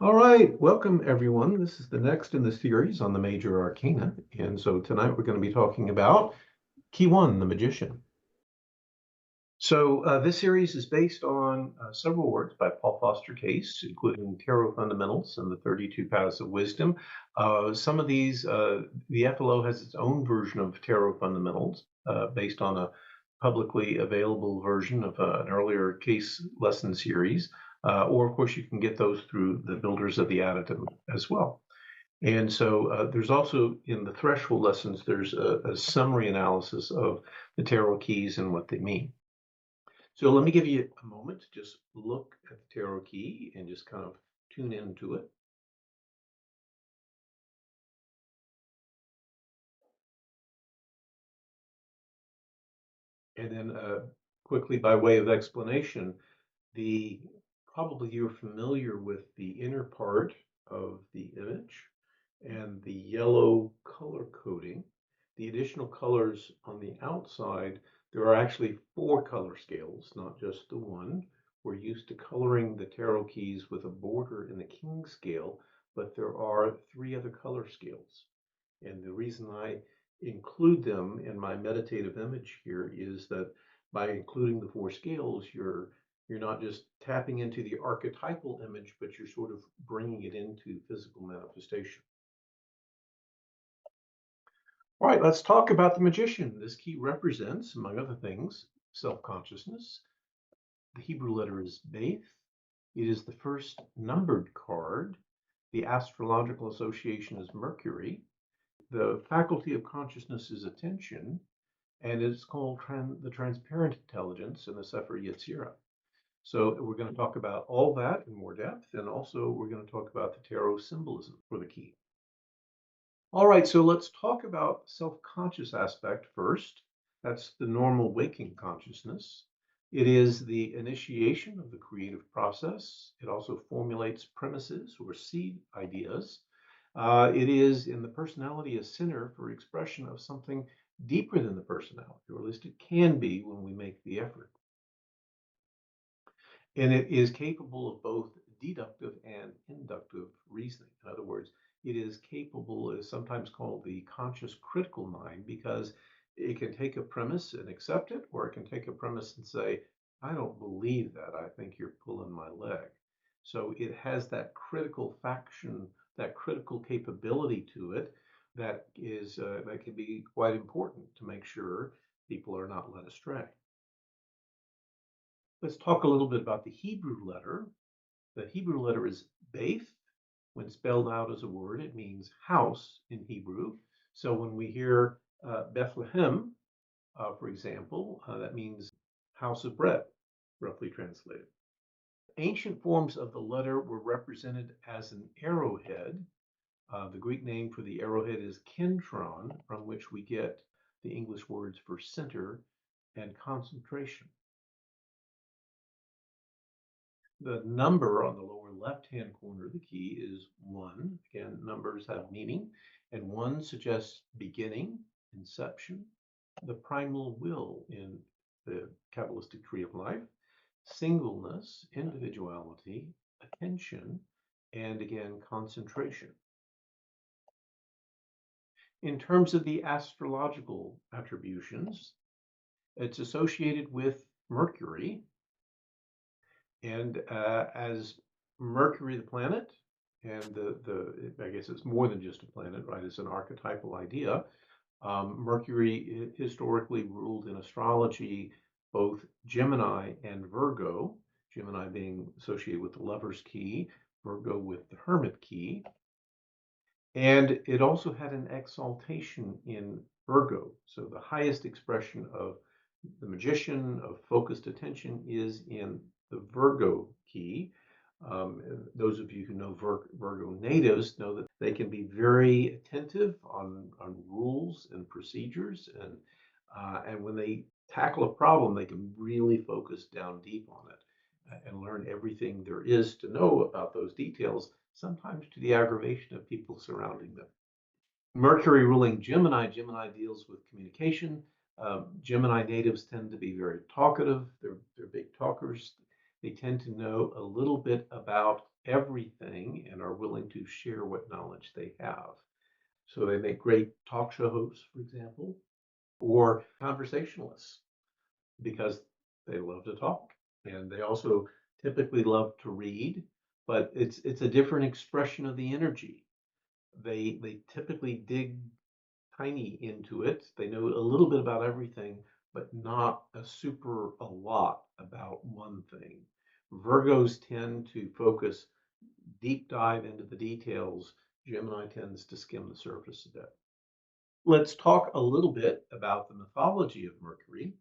All right, welcome everyone. This is the next in the series on the major arcana. And so tonight we're going to be talking about Key One, the Magician. So this series is based on several works by Paul Foster Case, including Tarot Fundamentals and the 32 Paths of Wisdom. Some of these, the FLO has its own version of Tarot Fundamentals based on a publicly available version of an earlier case lesson series. Or, of course, you can get those through the Builders of the Additive as well. And so there's also in the threshold lessons, there's a summary analysis of the tarot keys and what they mean. So let me give you a moment to just look at the tarot key and just kind of tune into it. And then quickly, by way of explanation, the probably you're familiar with the inner part of the image and the yellow color coding. The additional colors on the outside, there are actually 4 color scales, not just the one. We're used to coloring the tarot keys with a border in the king scale, but there are 3 other color scales. And the reason I include them in my meditative image here is that by including the 4 scales, you're not just tapping into the archetypal image, but you're sort of bringing it into physical manifestation. All right, let's talk about the magician. This key represents, among other things, self-consciousness. The Hebrew letter is Beth. It is the first numbered card. The astrological association is Mercury. The faculty of consciousness is attention, and it's called the transparent intelligence in the Sefer Yetzirah. So we're going to talk about all that in more depth, and also we're going to talk about the tarot symbolism for the key. All right, so let's talk about the self-conscious aspect first. That's the normal waking consciousness. It is the initiation of the creative process. It also formulates premises or seed ideas. It is in the personality a center for expression of something deeper than the personality, or at least it can be when we make the effort. And it is capable of both deductive and inductive reasoning. In other words, it is capable, is sometimes called the conscious critical mind, because it can take a premise and accept it, or it can take a premise and say, I don't believe that. I think you're pulling my leg. So it has that critical faction, that critical capability to it that is that can be quite important to make sure people are not led astray. Let's talk a little bit about the Hebrew letter. The Hebrew letter is Beth. When spelled out as a word, it means house in Hebrew. So when we hear Bethlehem, for example, that means house of bread, roughly translated. Ancient forms of the letter were represented as an arrowhead. The Greek name for the arrowhead is kentron, from which we get the English words for center and concentration. The number on the lower left-hand corner of the key is 1. Again, numbers have meaning, and 1 suggests beginning, inception, the primal will in the Kabbalistic tree of life, singleness, individuality, attention, and again, concentration. In terms of the astrological attributions, it's associated with Mercury, and as Mercury, the planet, and I guess it's more than just a planet, right? It's an archetypal idea. Mercury historically ruled in astrology both Gemini and Virgo, Gemini being associated with the lover's key, Virgo with the hermit key. And it also had an exaltation in Virgo. So the highest expression of the magician, of focused attention, is in the Virgo key. Those of you who know Virgo natives know that they can be very attentive on rules and procedures, and when they tackle a problem, they can really focus down deep on it and learn everything there is to know about those details, sometimes to the aggravation of people surrounding them. Mercury ruling Gemini, Gemini deals with communication. Gemini natives tend to be very talkative. They're big talkers. They tend to know a little bit about everything and are willing to share what knowledge they have. So they make great talk show hosts, for example, or conversationalists because they love to talk. And they also typically love to read, but it's a different expression of the energy. They typically dig tiny into it. They know a little bit about everything, but not a lot about one thing. Virgos tend to focus deep dive into the details. Gemini tends to skim the surface a bit. Let's talk a little bit about the mythology of Mercury.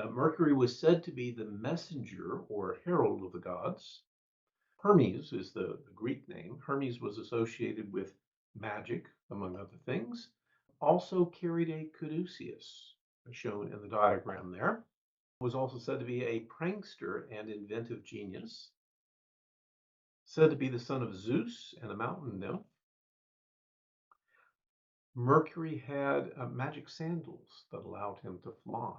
Mercury was said to be the messenger or herald of the gods. Hermes is the Greek name. Hermes was associated with magic, among other things. Also carried a caduceus, shown in the diagram there. Was also said to be a prankster and inventive genius. Said to be the son of Zeus and a mountain nymph. Mercury had magic sandals that allowed him to fly.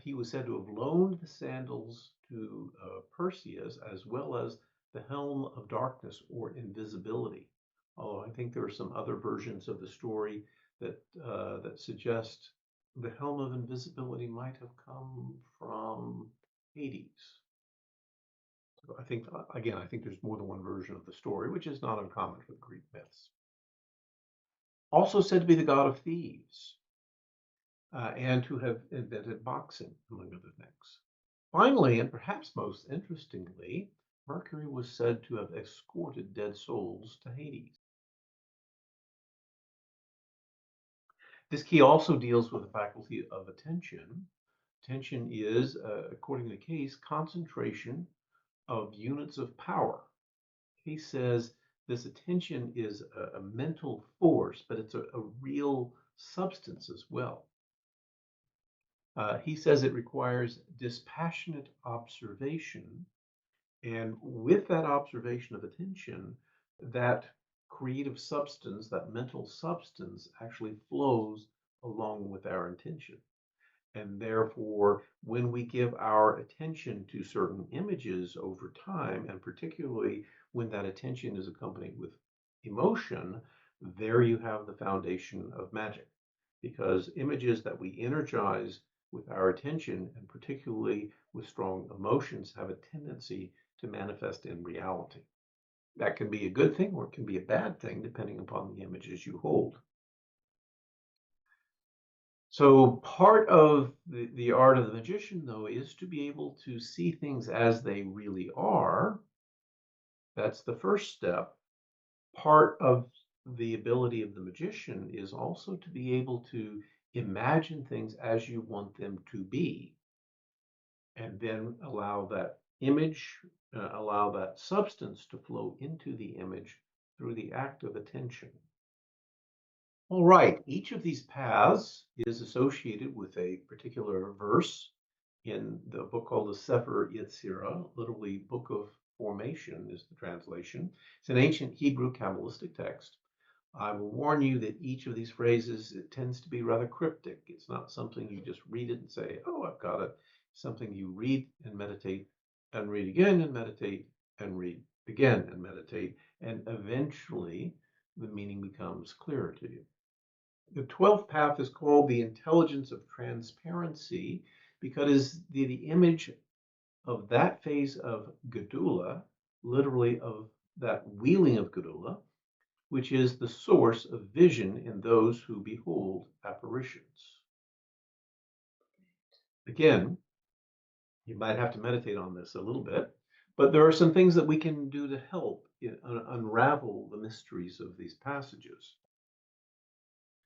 He was said to have loaned the sandals to Perseus, as well as the helm of darkness or invisibility. Although I think there are some other versions of the story that suggest the helm of invisibility might have come from Hades. So I think, again, I think there's more than one version of the story, which is not uncommon for the Greek myths. Also said to be the god of thieves, and to have invented boxing, among other things. Finally, and perhaps most interestingly, Mercury was said to have escorted dead souls to Hades. This key also deals with the faculty of attention. Attention is, according to the case, concentration of units of power. He says this attention is a mental force, but it's a real substance as well. He says it requires dispassionate observation. And with that observation of attention, that creative substance, that mental substance, actually flows along with our intention. And therefore, when we give our attention to certain images over time, and particularly when that attention is accompanied with emotion, there you have the foundation of magic. Because images that we energize with our attention, and particularly with strong emotions, have a tendency to manifest in reality. That can be a good thing or it can be a bad thing, depending upon the images you hold. So part of the art of the magician, though, is to be able to see things as they really are. That's the first step. Part of the ability of the magician is also to be able to imagine things as you want them to be, and then allow that image, allow that substance to flow into the image through the act of attention. All right, each of these paths is associated with a particular verse in the book called the Sefer Yetzirah, literally Book of Formation is the translation. It's an ancient Hebrew Kabbalistic text. I will warn you that each of these phrases, it tends to be rather cryptic. It's not something you just read it and say, oh, I've got it. It's something you read and meditate and read again and meditate and read again and meditate. And eventually the meaning becomes clearer to you. The 12th path is called the intelligence of transparency because the image of that phase of Gedula, literally of that wheeling of Gedula, which is the source of vision in those who behold apparitions. Again, you might have to meditate on this a little bit, but there are some things that we can do to help unravel the mysteries of these passages.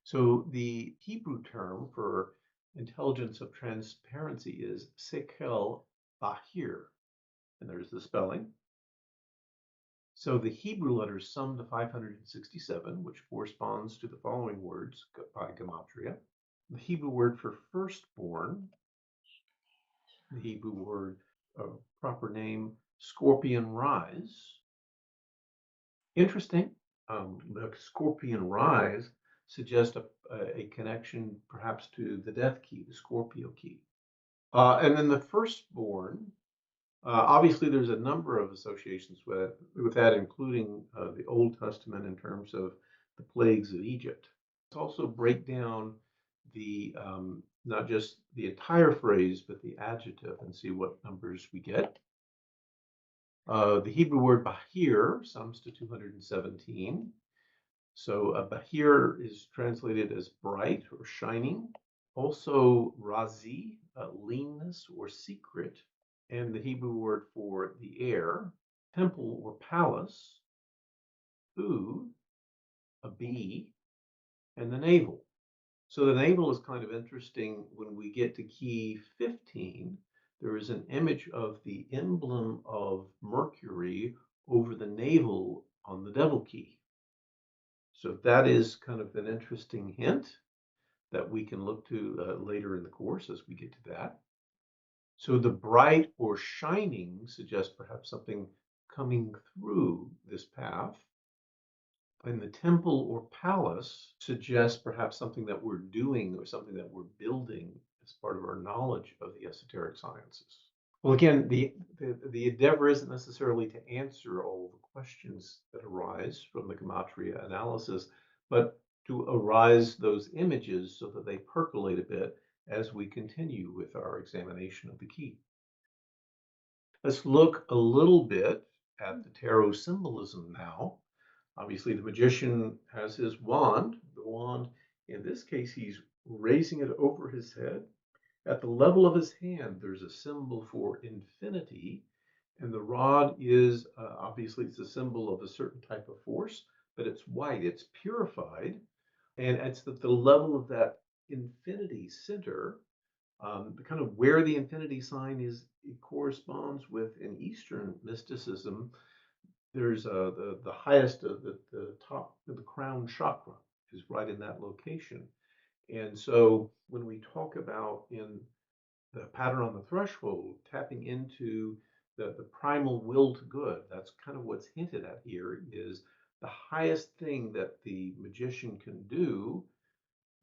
So the Hebrew term for intelligence of transparency is sekel bahir, and there's the spelling. So the Hebrew letters sum to 567, which corresponds to the following words by gematria. The Hebrew word for firstborn, the Hebrew word, proper name, scorpion rise. Interesting, the scorpion rise suggests a connection perhaps to the death key, the Scorpio key. And then the firstborn, obviously, there's a number of associations with that, including the Old Testament in terms of the plagues of Egypt. Let's also break down the not just the entire phrase, but the adjective and see what numbers we get. The Hebrew word bahir sums to 217. So bahir is translated as bright or shining. Also razi, leanness or secret, and the Hebrew word for the air, temple or palace, food, a bee, and the navel. So the navel is kind of interesting. When we get to key 15, there is an image of the emblem of Mercury over the navel on the devil key. So that is kind of an interesting hint that we can look to later in the course as we get to that. So the bright or shining suggests perhaps something coming through this path. And the temple or palace suggests perhaps something that we're doing or something that we're building as part of our knowledge of the esoteric sciences. Well, again, the endeavor isn't necessarily to answer all the questions that arise from the gematria analysis, but to arise those images so that they percolate a bit as we continue with our examination of the key. Let's look a little bit at the tarot symbolism now. Obviously, the magician has his wand. The wand, in this case, he's raising it over his head. At the level of his hand, there's a symbol for infinity, and the rod is obviously it's a symbol of a certain type of force, but it's white, it's purified, and it's at the level of that infinity center, kind of where the infinity sign is. It corresponds with in Eastern mysticism. There's the highest of the top of the crown chakra is right in that location. And so when we talk about in the pattern on the threshold, tapping into the primal will to good, that's kind of what's hinted at here, is the highest thing that the magician can do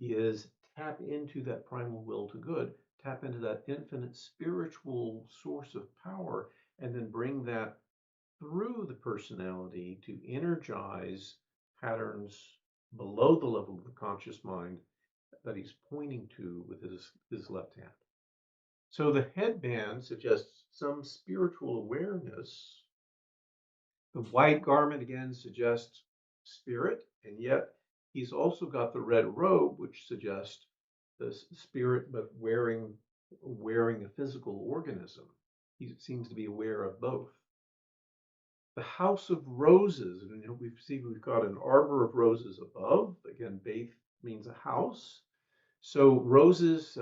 is tap into that primal will to good, tap into that infinite spiritual source of power, and then bring that through the personality to energize patterns below the level of the conscious mind that he's pointing to with his left hand. So the headband suggests some spiritual awareness. The white garment again suggests spirit, and yet he's also got the red robe, which suggests the spirit, but wearing a physical organism. He seems to be aware of both. The house of roses, and we've got an arbor of roses above. Again, Baith means a house. So roses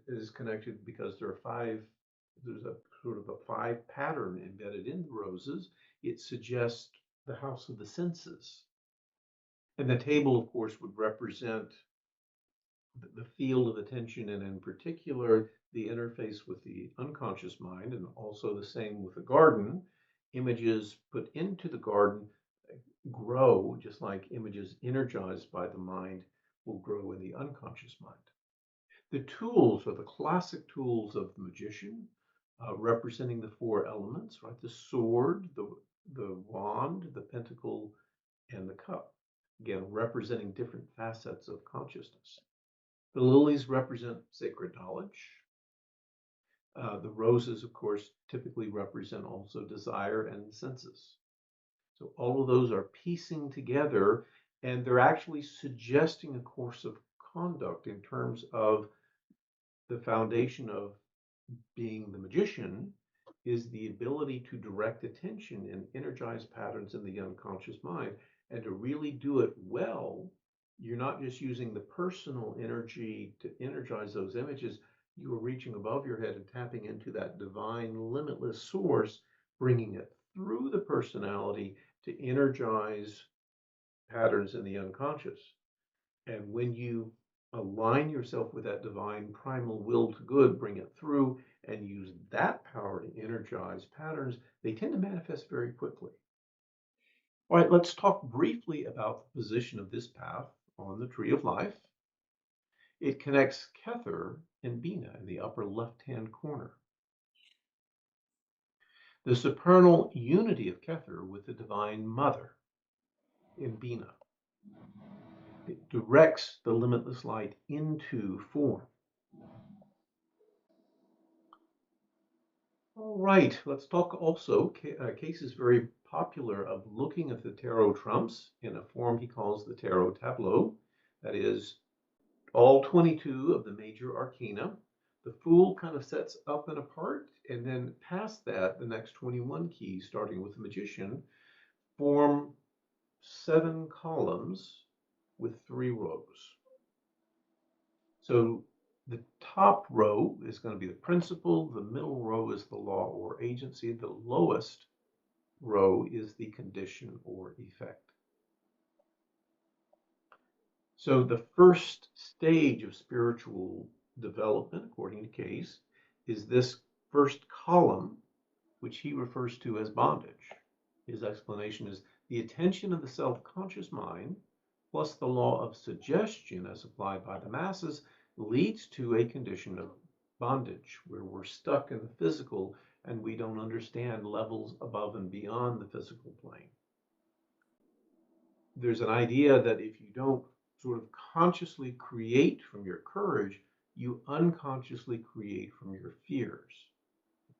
is connected because there's a sort of a five pattern embedded in the roses. It suggests the house of the senses. And the table, of course, would represent the field of attention, and in particular, the interface with the unconscious mind, and also the same with the garden. Images put into the garden grow, just like images energized by the mind will grow in the unconscious mind. The tools are the classic tools of the magician, representing the four elements, right? The sword, the wand, the pentacle, and the cup. Again, representing different facets of consciousness. The lilies represent sacred knowledge. The roses, of course, typically represent also desire and the senses. So all of those are piecing together, and they're actually suggesting a course of conduct in terms of the foundation of being the magician is the ability to direct attention and energize patterns in the unconscious mind. And to really do it well, you're not just using the personal energy to energize those images, you are reaching above your head and tapping into that divine, limitless source, bringing it through the personality to energize patterns in the unconscious. And when you align yourself with that divine primal will to good, bring it through, and use that power to energize patterns, they tend to manifest very quickly. All right, let's talk briefly about the position of this path on the tree of life. It connects Kether and Bina in the upper left-hand corner. The supernal unity of Kether with the Divine Mother in Bina. It directs the limitless light into form. All right, let's talk also cases very popular of looking at the tarot trumps in a form he calls the tarot tableau. That is, all 22 of the major arcana. The Fool kind of sets up and apart, and then past that, the next 21 keys, starting with the Magician, form 7 columns with 3 rows. So the top row is going to be the principle, the middle row is the law or agency, the lowest row is the condition or effect. So the first stage of spiritual development, according to Case, is this first column, which he refers to as bondage. His explanation is the attention of the self-conscious mind plus the law of suggestion as applied by the masses leads to a condition of bondage where we're stuck in the physical and we don't understand levels above and beyond the physical plane. There's an idea that if you don't sort of consciously create from your courage, you unconsciously create from your fears.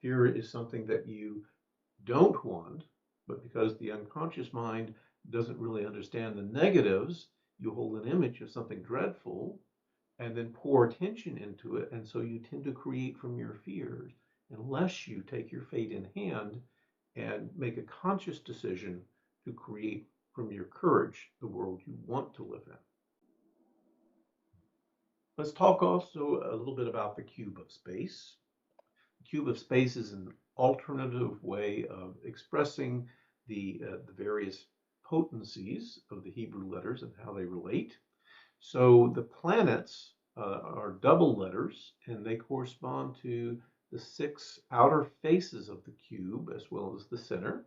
Fear is something that you don't want, but because the unconscious mind doesn't really understand the negatives, you hold an image of something dreadful and then pour attention into it. And so you tend to create from your fears unless you take your fate in hand and make a conscious decision to create from your courage the world you want to live in. Let's talk also a little bit about the cube of space. The cube of space is an alternative way of expressing the various potencies of the Hebrew letters and how they relate. So the planets are double letters, and they correspond to the 6 outer faces of the cube as well as the center.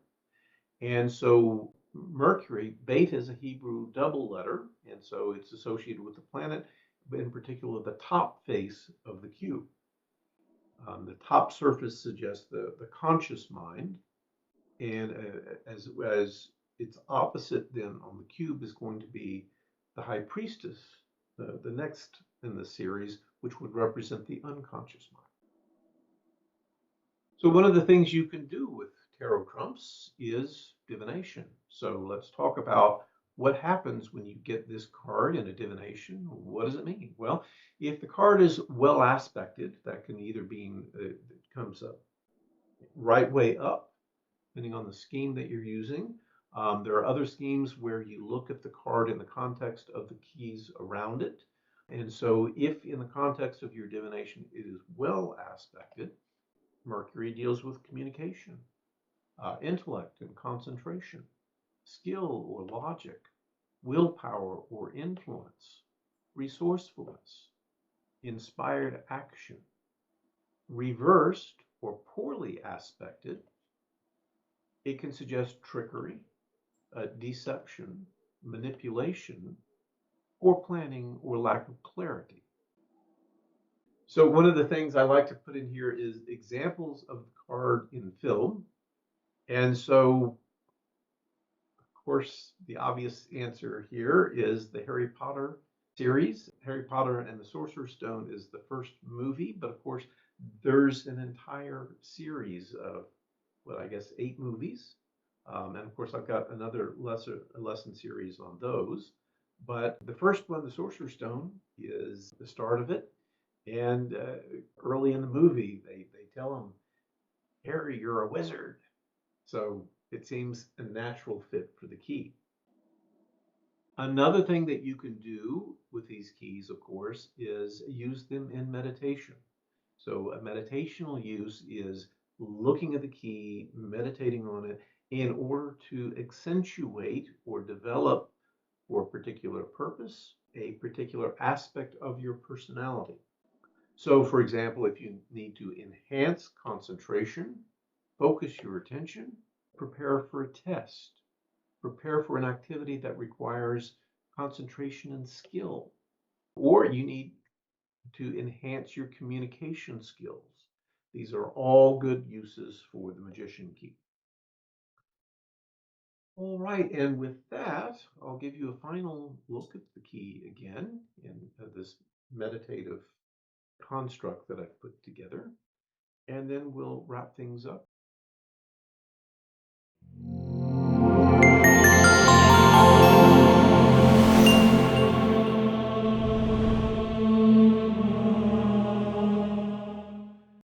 And so Mercury, Beta, is a Hebrew double letter, and so it's associated with the planet, but in particular the top face of the cube. The top surface suggests the conscious mind, and as its opposite then on the cube is going to be the High Priestess, the next in the series, which would represent the unconscious mind. So one of the things you can do with tarot trumps is divination. So let's talk about what happens when you get this card in a divination. What does it mean? Well, if the card is well aspected, that can either mean it comes up right way up, depending on the scheme that you're using. There are other schemes where you look at the card in the context of the keys around it. And so if in the context of your divination it is well aspected, Mercury deals with communication, intellect and concentration, skill or logic, willpower or influence, resourcefulness, inspired action. Reversed or poorly aspected, it can suggest trickery, deception, manipulation, or planning or lack of clarity. So one of the things I like to put in here is examples of the card in film. And so, of course, the obvious answer here is the Harry Potter series. Harry Potter and the Sorcerer's Stone is the first movie, but of course, there's an entire series of, what I guess, 8 movies. And of course, I've got another lesson series on those. But the first one, the Sorcerer's Stone, is the start of it. And early in the movie, they tell him, Harry, you're a wizard. So it seems a natural fit for the key. Another thing that you can do with these keys, of course, is use them in meditation. So a meditational use is looking at the key, meditating on it in order to accentuate or develop for a particular purpose, a particular aspect of your personality. So, for example, if you need to enhance concentration, focus your attention, prepare for a test, prepare for an activity that requires concentration and skill, or you need to enhance your communication skills. These are all good uses for the magician key. All right, and with that, I'll give you a final look at the key again in this meditative construct that I've put together, and then we'll wrap things up